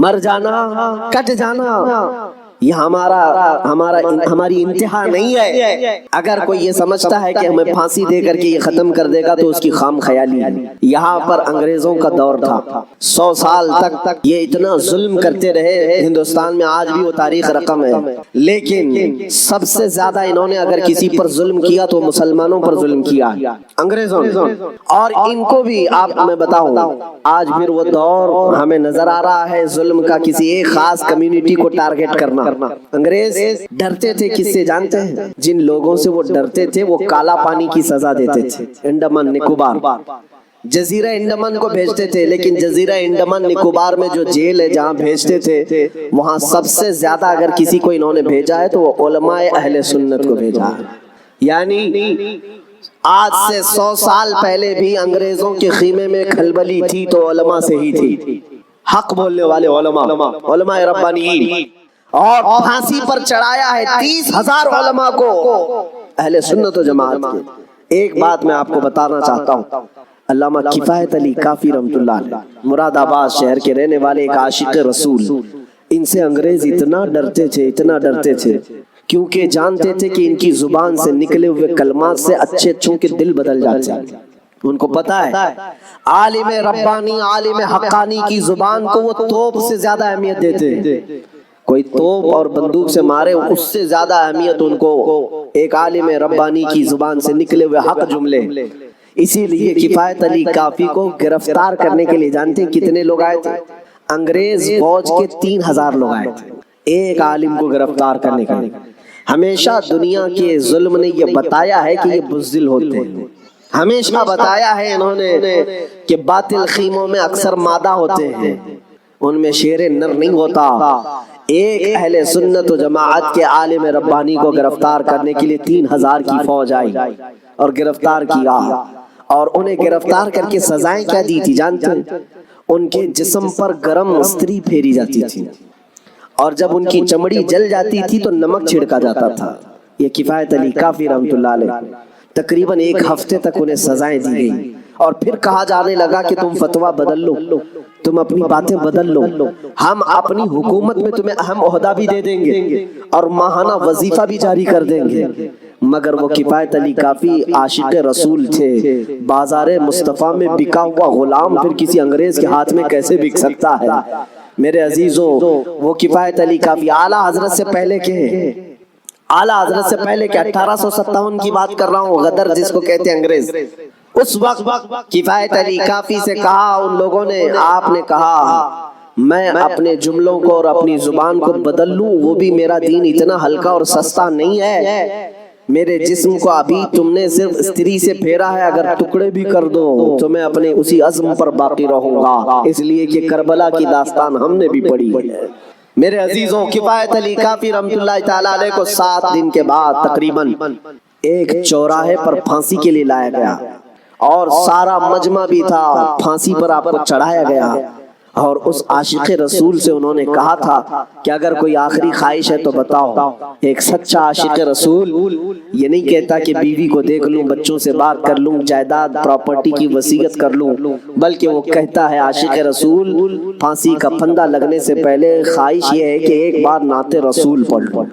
مر جانا، کٹ جانا، یہ ہماری انتہا نہیں ہے۔ اگر کوئی یہ سمجھتا ہے کہ ہمیں پھانسی دے کر کے یہ ختم کر دے گا تو اس کی خام خیالی ہے۔ یہاں پر انگریزوں کا دور تھا، 100 سال تک یہ اتنا ظلم کرتے رہے ہندوستان میں، آج بھی وہ تاریخ رقم ہے۔ لیکن سب سے زیادہ انہوں نے اگر کسی پر ظلم کیا تو مسلمانوں پر ظلم کیا انگریزوں نے، اور ان کو بھی میں بتاؤں آج پھر وہ دور ہمیں نظر آ رہا ہے ظلم کا، کسی ایک خاص کمیونٹی کو ٹارگٹ کرنا۔ انگریز ڈرتے تھے کس سے جانتے ہیں؟ جن لوگوں سے وہ ڈرتے تھے وہ کالا پانی کی سزا دیتے تھے۔ انڈمان نکوبار، جزیرہ انڈمان کو بھیجتے تھے، لیکن جزیرہ انڈمان نکوبار میں جو جیل ہے جہاں بھیجتے تھے وہاں سب سے زیادہ اگر کسی کو انہوں نے بھیجا ہے تو وہ علماء اہل سنت کو بھیجا ہے۔ یعنی آج سے 100 سال پہلے بھی انگریزوں کے خیمے میں کھلبلی تھی تو علماء سے ہی تھی، حق بولنے والے علماء ربانیین، اور پھانسی پر چڑھایا ہے 30,000 علماء کو اہل سنت و جماعت کے۔ ایک بات میں آپ کو بتانا چاہتا ہوں، علامہ کفایت علی کافی رحمۃ اللہ علیہ مراد آباد شہر کے رہنے والے ایک عاشق رسول، ان سے انگریز اتنا ڈرتے تھے کیونکہ جانتے تھے کہ ان کی زبان سے نکلے ہوئے کلمات سے اچھے اچھوں کے دل بدل جاتے ہیں۔ ان کو پتا ہے عالم ربانی، عالم حقانی کی زبان کو وہ توپ سے زیادہ اہمیت دیتے ہیں۔ کوئی توپ اور بندوق سے مارے اس سے زیادہ اہمیت ان کو ایک عالم ربانی کی زبان سے نکلے ہوئے حق جملے۔ اسی لیے کفایت علی کافی کو گرفتار کرنے کے لیے جانتے ہیں کتنے لوگ آئے تھے؟ انگریز فوج کے 3,000 لوگ آئے تھے ایک عالم کو گرفتار کرنے کے لیے۔ ہمیشہ دنیا کے ظلم نے یہ بتایا ہے کہ یہ بزدل ہوتے ہیں، ہمیشہ بتایا ہے انہوں نے کہ باطل خیموں میں اکثر مادہ ہوتے ہیں، ان میں شیر نر نہیں ہوتا۔ ایک اہل سنت و جماعت کے عالم ربانی کو گرفتار کرنے کے لیے 3,000 کی فوج آئی اور گرفتار کیا، اور انہیں گرفتار کر کے سزائیں کیا دی تھی جانتے ہیں؟ ان کے جسم پر گرم استری پھیری جاتی تھی، اور جب ان کی چمڑی جل جاتی تھی تو نمک چھڑکا جاتا تھا۔ یہ کفایت علی کافی رحمۃ اللہ علیہ تقریباً 1 ہفتے تک انہیں سزائیں دی گئی، اور پھر کہا جانے لگا کہ تم فتویٰ بدل لو، تم اپنی باتیں بدل لو، ہم اپنی حکومت میں تمہیں اہم عہدہ بھی دے دیں گے اور ماہانہ وظیفہ بھی جاری کر دیں گے۔ مگر وہ کفایت علی کافی عاشق رسول تھے، بازار مصطفیٰ میں بکا ہوا غلام پھر کسی انگریز کے ہاتھ میں کیسے بک سکتا ہے؟ میرے عزیزوں، وہ کفایت علی کافی اعلیٰ حضرت سے پہلے کے 1857 کی بات کر رہا ہوں، غدر جس کو کہتے ہیں انگریز، اس وقت کفایت علی کافی سے کہا ان لوگوں نے، آپ نے کہا میں اپنے جملوں کو اور اپنی زبان کو بدل لوں، وہ بھی میرا دین اتنا ہلکا اور سستا نہیں ہے۔ میرے جسم کو ابھی تم نے صرف استری سے پھیرا ہے، اگر ٹکڑے بھی کر دو تو میں اپنے اسی عزم پر باقی رہوں گا، اس لیے کہ کربلا کی داستان ہم نے بھی پڑھی ہے۔ میرے عزیزوں، کفایت علی کافی رحمۃ اللہ تعالیٰ علیہ کو 7 دن کے بعد تقریباً ایک چوراہے پر پھانسی کے لیے لایا گیا، اور سارا مجمع بھی تھا، پھانسی پر آپ کو چڑھایا گیا، اور اس عاشق رسول سے انہوں نے کہا تھا کہ اگر کوئی آخری خواہش ہے تو بتاؤ۔ ایک سچا عاشق رسول یہ نہیں کہتا کہ بیوی کو دیکھ لوں، بچوں سے بات کر لوں، جائیداد پراپرٹی کی وصیت کر لوں، بلکہ وہ کہتا ہے عاشق رسول پھانسی کا پھندا لگنے سے پہلے خواہش یہ ہے کہ ایک بار نعت رسول پڑھ لوں۔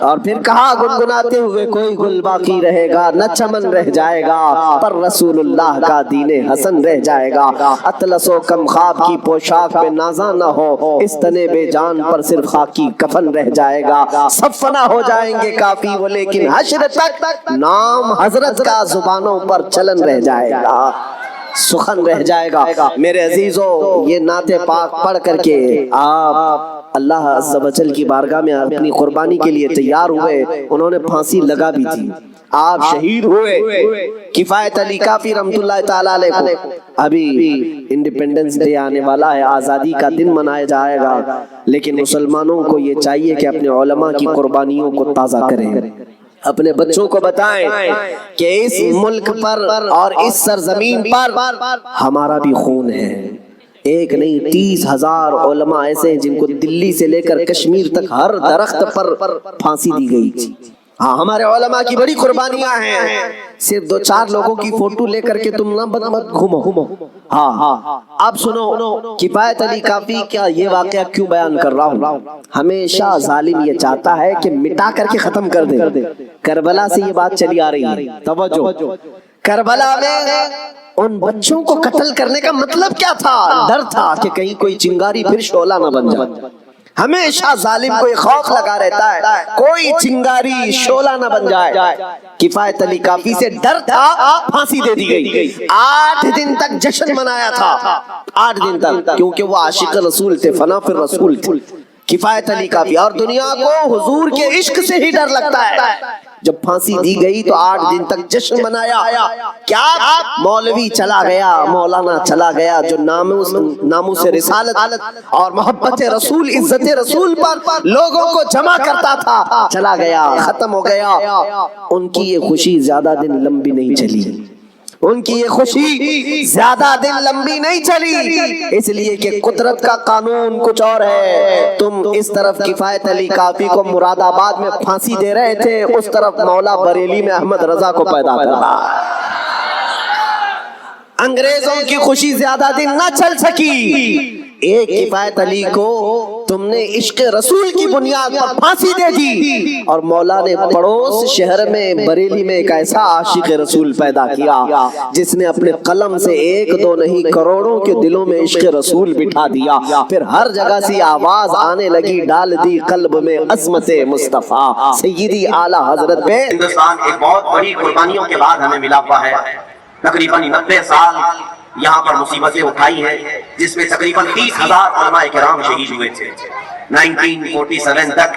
اور پھر کہا گنگناتے ہوئے، کوئی گل باقی رہے گا نہ چمن رہ جائے گا، پر رسول اللہ کا دین حسن رہ جائے گا۔ اطلس و کم خواب کی پوشاک پہ نازاں نہ ہو، اس تنے بے جان پر صرف خاکی کفن رہ جائے گا۔ سب فنا ہو جائیں گے کافی وہ، لیکن حشر تک نام حضرت کا زبانوں پر چلن رہ جائے گا، سخن رہ جائے گا۔ میرے عزیزوں، یہ نعت پاک پڑھ کر کے آپ اللہ عز و جل کی بارگاہ میں اپنی قربانی کے لیے تیار ہوئے۔ انہوں نے پھانسی لگا بھی تھی، آپ شہید ہوئے۔ کفایت علی کافی رحمۃ اللہ تعالیٰ علیہ کو ابھی انڈیپینڈنس ڈے آنے والا ہے، آزادی کا دن منایا جائے گا، لیکن مسلمانوں کو یہ چاہیے کہ اپنے علماء کی قربانیوں کو تازہ کریں، اپنے بچوں کو بتائیں کہ اس ملک پر اور اس سرزمین پر ہمارا بھی خون ہے۔ ایک نہیں 30,000 علماء ایسے ہیں جن کو دلی سے لے کر کشمیر تک ہر درخت پر پھانسی دی گئی تھی، ہاں ہمارے علماء کی بڑی قربانیاں ہیں، صرف دو چار لوگوں کی فوٹو لے کر کے تم نہ مت گھومو۔ ہاں اب سنو، کفایت علی کافی کیا یہ واقعہ کیوں بیان کر رہا ہوں؟ ہمیشہ ظالم یہ چاہتا ہے کہ مٹا کر کے ختم کر دے۔ کربلا سے یہ بات چلی آ رہی ہے، توجہ، کربلا میں ان بچوں کو قتل کرنے کا مطلب کیا تھا؟ ڈر تھا کہ کہیں کوئی چنگاری پھر شعلہ نہ بن جائے۔ ہمیشہ ظالم کو خوف لگا رہتا ہے کوئی چنگاری شعلہ نہ بن جائے۔ کفایت علی کافی سے ڈر تھا، پھانسی دے دی گئی۔ 8 دن تک جشن منایا تھا، 8 دن تک، کیونکہ وہ عاشق رسول تھے، فنا فی الرسول تھے کفایت علی کافی، اور دنیا کو حضور کے عشق سے ہی ڈر لگتا ہے۔ جب پھانسی دی گئی تو 8 دن تک جشن منایا۔ کیا مولوی چلا گیا، مولانا چلا گیا، جو ناموس رسالت اور محبت رسول، عزت رسول پر لوگوں کو جمع کرتا تھا، چلا گیا، ختم ہو گیا۔ ان کی یہ خوشی زیادہ دن لمبی نہیں چلی، ان کی یہ خوشی زیادہ دن لمبی نہیں چلی، اس لیے کہ قدرت کا قانون کچھ اور ہے۔ تم اس طرف کفایت علی کافی کو مراد آباد میں پھانسی دے رہے تھے، اس طرف مولا بریلی میں احمد رضا کو پیدا کر رہا۔ انگریزوں کی خوشی زیادہ دن نہ چل سکی، ایک کفایت علی کو تم نے عشق رسول کی بنیاد پر پھانسی دے دی، اور مولا نے پڑوس شہر میں بریلی میں ایک ایسا عاشق رسول پیدا کیا جس نے اپنے قلم سے 1 2 نہیں کروڑوں کے دلوں میں عشق رسول بٹھا دیا۔ پھر ہر جگہ سے آواز آنے لگی، ڈال دی قلب میں عظمت مصطفیٰ سیدی اعلیٰ حضرت پہ۔ ہندوستان ایک بہت بڑی قربانیوں کے بعد ہمیں ملا ہوا ہے، تقریباً 90 سال یہاں پر مصیبتیں اٹھائی ہیں، جس میں تقریباً 30,000 علماء کرام شہید ہوئے تھے۔ 1947 تک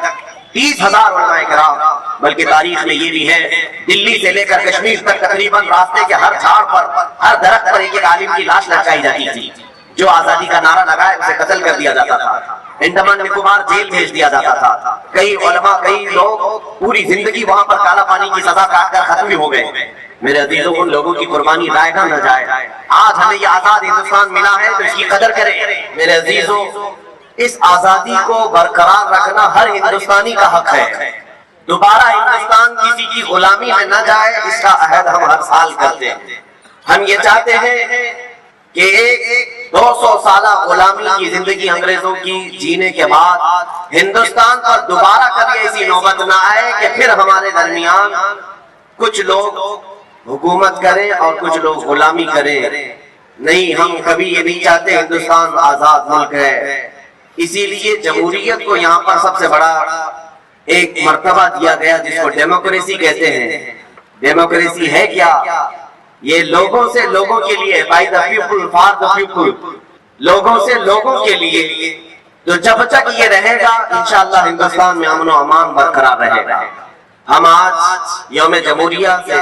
30,000 علماء کرام، بلکہ تاریخ میں یہ بھی ہے دلی سے لے کر کشمیر تک تقریباً راستے کے ہر جھاڑ پر، ہر درخت پر ایک عالم کی لاش لٹکائی جاتی تھی۔ جو آزادی کا نعرہ لگائے اسے قتل کر دیا جاتا تھا، انڈمان نکوبار جیل بھیج دیا جاتا تھا۔ کئی علماء، کئی لوگ پوری زندگی وہاں پر کالا پانی کی سزا کاٹ کر ختم بھی ہو گئے۔ میرے عزیزوں، ان لوگوں کی قربانی ضائع نہ جائے۔ آج ہمیں یہ آزاد ہندوستان ملا ہے تو اس کی قدر کریں۔ میرے عزیزوں، اس آزادی کو برقرار رکھنا ہر ہندوستانی کا حق ہے۔ دوبارہ ہندوستان کسی کی غلامی میں نہ جائے، اس کا عہد ہم ہر سال کرتے ہیں۔ ہم یہ چاہتے ہیں کہ ایک 200 سالہ غلامی کی زندگی انگریزوں کی جینے کے بعد ہندوستان پر دوبارہ کبھی ایسی نوبت نہ آئے کہ پھر ہمارے درمیان کچھ لوگ حکومت کریں اور کچھ لوگ غلامی کریں۔ نہیں، ہم کبھی یہ نہیں چاہتے۔ ہندوستان آزاد ملک ہے، اسی لیے جمہوریت کو یہاں پر سب سے بڑا ایک مرتبہ دیا گیا جس کو ڈیموکریسی کہتے ہیں۔ ڈیموکریسی ہے کیا؟ یہ لوگوں سے لوگوں کے لیے، by the people for the people, لوگوں سے لوگوں کے لیے۔ تو جب تک یہ رہے گا انشاءاللہ ہندوستان میں امن و امان برقرار رہے گا۔ ہم آج یوم جمہوریہ سے،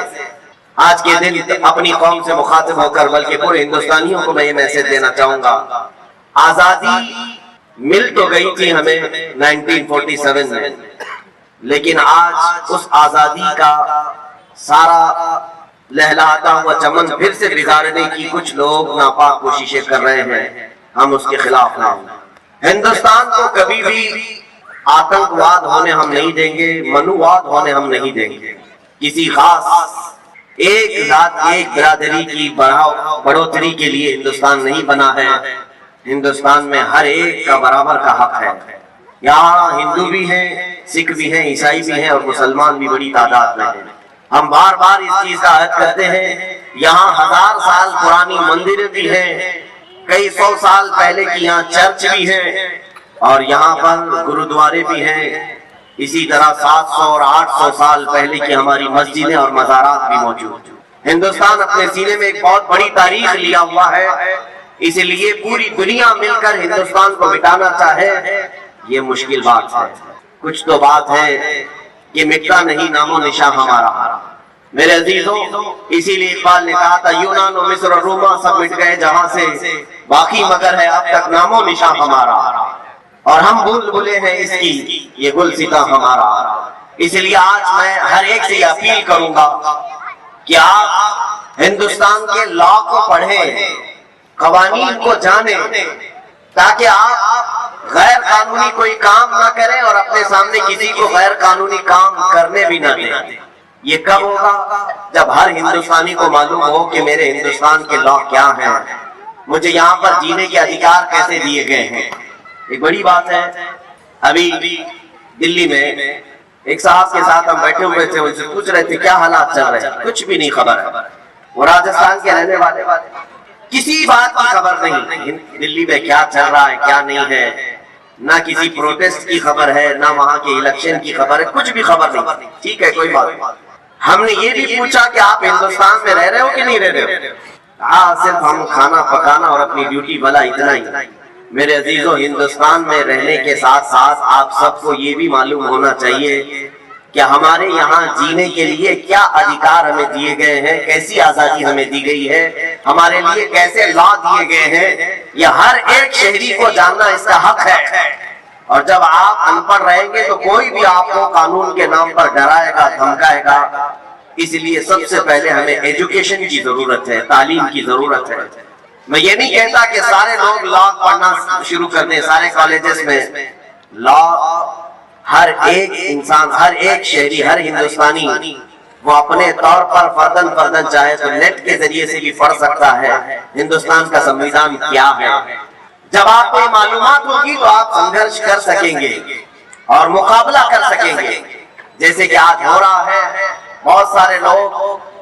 آج کے دن اپنی قوم سے مخاطب ہو کر بلکہ پورے ہندوستانیوں کو میں یہ میسج دینا چاہوں گا، آزادی مل تو گئی تھی ہمیں 1947 میں، لیکن آج اس آزادی کا سارا لہلاتا ہوا چمن پھر سے بگاڑنے کی کچھ لوگ ناپاک کوششیں کر رہے ہیں۔ ہم اس کے خلاف ہیں۔ ہندوستان کو کبھی بھی آتنکواد ہونے ہم نہیں دیں گے، منوواد ہونے ہم نہیں دیں گے۔ کسی خاص ایک ذات، ایک برادری کی بڑھوتری کے لیے ہندوستان نہیں بنا ہے۔ ہندوستان میں ہر ایک کا برابر کا حق ہے۔ یہاں ہندو بھی ہیں، سکھ بھی ہیں، عیسائی بھی ہیں، اور مسلمان بھی بڑی تعداد میں ہیں۔ ہم بار بار اس چیز کا عہد کرتے ہیں۔ یہاں 1000 سال پرانی مندریں بھی ہیں، کئی 100 سال پہلے کی یہاں چرچ بھی ہیں، اور یہاں پر گرودوارے بھی ہیں۔ اسی طرح 700 اور 800 سال پہلے کی ہماری مسجدیں اور مزارات بھی موجود ہیں۔ ہندوستان اپنے سینے میں ایک بہت بڑی تاریخ لیا ہوا ہے، اس لیے پوری دنیا مل کر ہندوستان کو مٹانا چاہے یہ مشکل بات ہے۔ کچھ تو بات ہے کہ مٹتا نہیں نام و نشان ہمارا۔ میرے عزیزوں، اسی لیے اقبال نے کہا تھا یونان و مصر اور روما سب مٹ گئے جہاں سے، باقی مگر ہے اب تک نام و نشان ہمارا، اور ہم بھول بھلے ہیں اس کی یہ گلستاں ہمارا۔ اس لیے آج میں ہر ایک سے یہ اپیل کروں گا کہ آپ ہندوستان کے لا کو پڑھیں، قوانین کو جانیں، تاکہ آپ غیر قانونی کوئی کام نہ کرے اور اپنے سامنے کسی کو غیر قانونی کام کرنے بھی نہ دے۔ یہ کب ہوگا؟ جب ہر ہندوستانی کو معلوم ہو کہ میرے ہندوستان کے لا کیا ہیں، مجھے یہاں پر جینے کے ادھیکار کیسے دیے گئے ہیں۔ ایک بڑی بات ہے، ابھی دلی میں ایک صاحب کے ساتھ ہم بیٹھے ہوئے تھے، ان سے پوچھ رہے تھے کیا حالات چل رہے ہیں، کچھ بھی نہیں خبر ہے۔ وہ راجستھان کے رہنے والے، کسی بات کی خبر نہیں دلی میں کیا چل رہا ہے کیا نہیں ہے، نہ کسی پروٹیسٹ کی خبر ہے، نہ وہاں کے الیکشن کی خبر ہے، کچھ بھی خبر نہیں۔ ٹھیک ہے، کوئی بات نہیں۔ ہم نے یہ بھی پوچھا کہ آپ ہندوستان میں رہ رہے ہو کہ نہیں رہ رہے ہو؟ صرف ہم کھانا پکانا اور اپنی ڈیوٹی بھلا اتنا ہی۔ میرے عزیزوں، ہندوستان میں رہنے کے ساتھ ساتھ آپ سب کو یہ بھی معلوم ہونا چاہیے کہ ہمارے یہاں جینے کے لیے کیا ادھیکار ہمیں دیے گئے ہیں، کیسی آزادی ہمیں دی گئی ہے، ہمارے لیے کیسے لا دیے گئے ہیں، یہ ہر ایک شہری کو جاننا اس کا حق ہے۔ اور جب آپ ان پڑھ رہیں گے تو کوئی بھی آپ کو قانون کے نام پر ڈرائے گا، دھمکائے گا۔ اس لیے سب سے پہلے ہمیں ایجوکیشن کی ضرورت ہے، تعلیم کی ضرورت ہے۔ میں یہ نہیں کہتا کہ سارے لوگ لا پڑھنا شروع کر دیں سارے کالجز میں۔ لا ہر ایک انسان، ہر ایک شہری، ہر ہندوستانی وہ اپنے طور پر فردن چاہے تو نیٹ کے ذریعے سے بھی پڑھ سکتا ہے ہندوستان کا سنویدھان کیا ہے۔ جب آپ کو یہ معلومات ہوگی تو آپ سنگھرش کر سکیں گے اور مقابلہ کر سکیں گے۔ جیسے کہ آج ہو رہا ہے، بہت سارے لوگ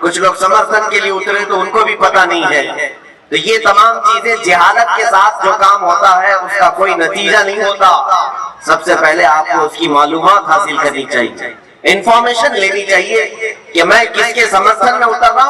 کچھ لوگ سمرتھن کے لیے اترے تو ان کو بھی پتہ نہیں ہے۔ تو یہ تمام چیزیں جہالت کے ساتھ جو کام ہوتا ہے اس کا کوئی نتیجہ نہیں ہوتا۔ سب سے پہلے آپ کو اس کی معلومات حاصل کرنی چاہیے، انفارمیشن لینی چاہیے کہ میں کس کے سمرتھن میں اتر رہا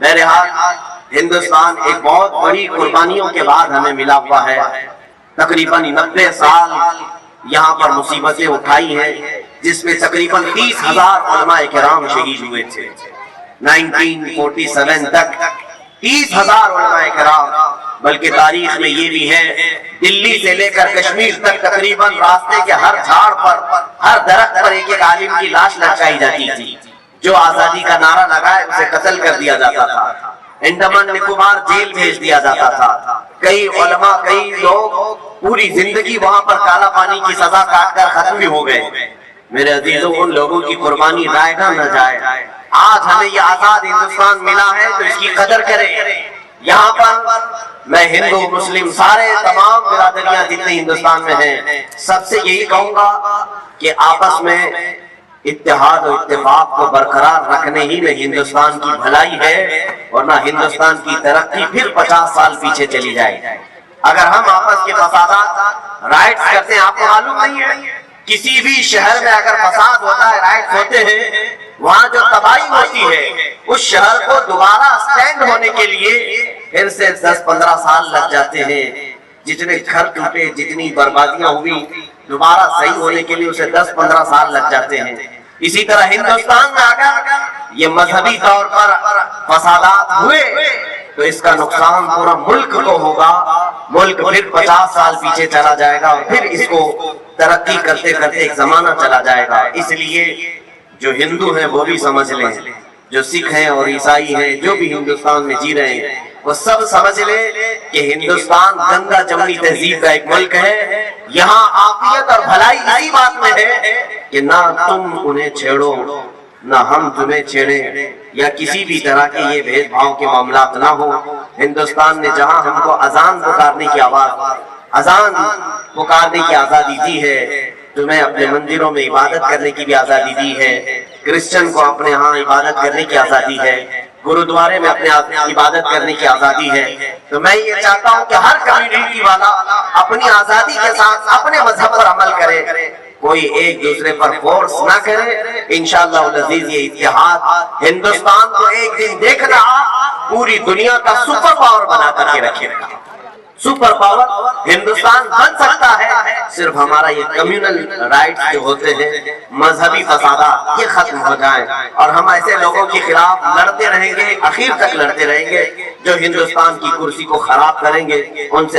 بہرحال ہندوستان ایک بہت بڑی قربانیوں کے بعد ہمیں ملا ہوا ہے۔ تقریباً 90 سال یہاں پر مصیبتیں اٹھائی ہیں، جس میں تقریباً 30,000 علماء کرام شہید ہوئے تھے۔ 1947 تک 30,000 علماء کرام، بلکہ تاریخ میں یہ بھی ہے دلی سے لے کر کشمیر تک تقریباً راستے کے ہر جھاڑ پر، ہر درخت پر ایک عالم کی لاش لٹکائی جاتی تھی۔ جو آزادی کا نعرہ لگائے اسے قتل کر دیا جاتا تھا، انڈمان نکوبار جیل بھیج دیا جاتا تھا۔ کئی علماء، کئی لوگ پوری زندگی وہاں پر کالا پانی کی سزا کاٹ کر ختم بھی ہو گئے۔ میرے عزیزوں، ان لوگوں کی قربانی ضائع نہ جائے۔ آج ہمیں یہ آزاد ہندوستان ملا ہے تو اس کی قدر کریں۔ یہاں پر میں ہندو مسلم سارے تمام برادریاں جتنے ہندوستان میں ہیں سب سے یہی کہوں گا کہ آپس میں اتحاد و اتفاق کو برقرار رکھنے ہی میں ہندوستان کی بھلائی ہے، ورنہ ہندوستان کی ترقی پھر 50 سال پیچھے چلی جائے۔ اگر ہم آپس کے فسادات رائٹس کرتے ہیں، آپ کو معلوم نہیں ہے کسی بھی شہر میں اگر فساد ہوتا ہے، رائٹس ہوتے ہیں، وہاں جو تباہی ہوتی ہے اس شہر کو دوبارہ سٹینڈ ہونے کے لیے پھر سے 10-15 سال لگ جاتے ہیں۔ جتنے گھر ٹوٹے، جتنی بربادیاں ہوئی، دوبارہ صحیح ہونے کے لیے اسے 10-15 سال لگ جاتے ہیں۔ اسی طرح ہندوستان میں اگر یہ مذہبی طور پر فسادات ہوئے تو اس کا نقصان پورا ملک کو ہوگا، ملک پھر 50 سال پیچھے چلا جائے گا اور پھر اس کو ترقی کرتے کرتے ایک زمانہ چلا جائے گا۔ اس لیے جو ہندو ہیں وہ بھی سمجھ لیں، جو سکھ ہیں اور عیسائی ہیں جو بھی ہندوستان میں جی رہے ہیں وہ سب سمجھ لیں کہ ہندوستان گنگا جمنی تہذیب کا ایک ملک ہے۔ یہاں عافیت اور بھلائی اسی بات میں ہے کہ نہ تم انہیں چھیڑو نہ ہم تمہیں چھیڑیں، یا کسی بھی طرح کے یہ بھید بھاؤ کے معاملات نہ ہو۔ ہندوستان نے جہاں ہم کو اذان پکارنے کی اذان پکارنے کی آزادی دی ہے، تمہیں اپنے مندروں میں عبادت کرنے کی بھی آزادی دی ہے، کرسچن کو اپنے ہاں عبادت کرنے کی آزادی ہے، گرودوارے میں اپنے عبادت کرنے کی آزادی ہے۔ تو میں یہ چاہتا ہوں کہ ہر کمیونٹی والا اپنی آزادی کے ساتھ اپنے مذہب پر عمل کرے، کوئی ایک دوسرے پر فورس نہ کرے۔ انشاءاللہ العزیز یہ اتحاد ہندوستان کو ایک دن دیکھنا پوری دنیا کا سپر پاور بنا کر کے رکھے گا۔ سپر پاور ہندوستان بن سکتا ہے صرف ہمارا یہ کمیونل رائٹس جو ہوتے ہیں، مذہبی فسادات یہ ختم ہو جائیں اور ہم ایسے لوگوں کے خلاف لڑتے رہیں گے، اخیر تک لڑتے رہیں گے جو ہندوستان کی کرسی کو خراب کریں گے، ان سے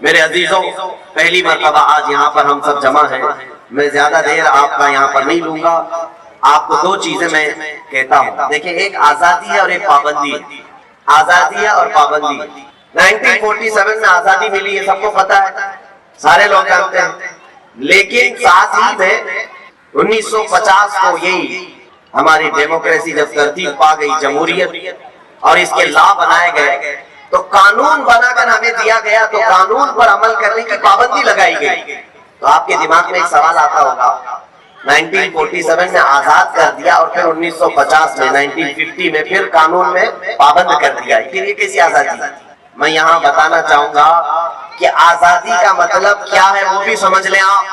میرے عزیزوں، پہلی مرتبہ آج یہاں پر ہم سب جمع ہیں، میں زیادہ دیر آپ کا یہاں پر نہیں لوں گا۔ آپ کو دو چیزیں میں کہتا ہوں. دیکھیں ایک آزادی ہے اور ایک پابندی ہے. آزادی ہے اور پابندی. 1947 میں آزادی ملی ہے سب کو پتا ہے, سارے لوگ جانتے ہیں. لیکن ساتھ ہی میں 1950 کو یہی ہماری ڈیموکریسی جب ترتیب پا گئی, جمہوریت, اور اس کے لا بنائے گئے تو قانون بنا کر ہمیں دیا گیا, تو قانون پر عمل کرنے کی پابندی لگائی گئی. تو آپ کے دماغ میں ایک سوال آتا ہوگا, 1947 میں آزاد کر دیا اور پھر 1950 میں 1950 میں پھر قانون میں پابند کر دیا, پھر یہ کیسی آزادی؟ میں یہاں بتانا چاہوں گا کہ آزادی کا مطلب کیا ہے وہ بھی سمجھ لیں آپ.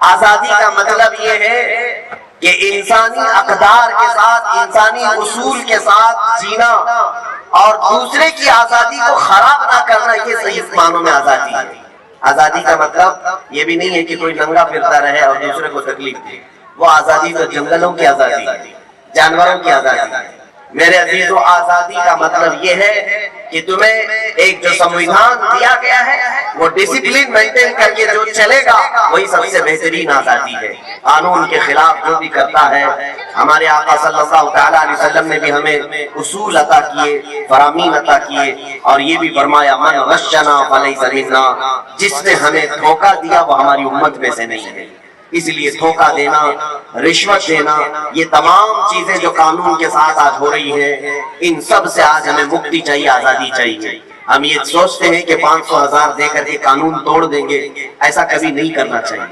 آزادی کا مطلب یہ ہے کہ انسانی اقدار کے ساتھ, انسانی اصول کے ساتھ جینا اور دوسرے کی آزادی کو خراب نہ کرنا, یہ صحیح معنوں میں آزادی ہے. آزادی کا مطلب یہ بھی نہیں ہے کہ کوئی ننگا پھرتا رہے اور دوسرے کو تکلیف دے. وہ آزادی تو جنگلوں کی آزادی ہے, جانوروں کی آزادی ہے. میرے عزیزو, آزادی کا مطلب یہ ہے کہ تمہیں ایک جو سمویدھان دیا گیا ہے وہ ڈسپلن مینٹین کر کے جو چلے گا وہی سب سے بہترین آزادی ہے. قانون کے خلاف جو بھی کرتا ہے, ہمارے آقا صلی اللہ تعالیٰ علیہ وسلم نے بھی ہمیں اصول عطا کیے, فرامین عطا کیے, اور یہ بھی فرمایا من غشنا فلیس منا, جس نے ہمیں دھوکہ دیا وہ ہماری امت میں سے نہیں ہے. اس لیے دھوکہ دینا, رشوت دینا, یہ تمام چیزیں جو قانون کے ساتھ آج ہو رہی ہیں, ان سب سے آج ہمیں مکتی چاہیے, آزادی چاہیے. ہم یہ سوچتے ہیں کہ 500,000 دے کر کے قانون توڑ دیں گے, ایسا کبھی نہیں کرنا چاہیے.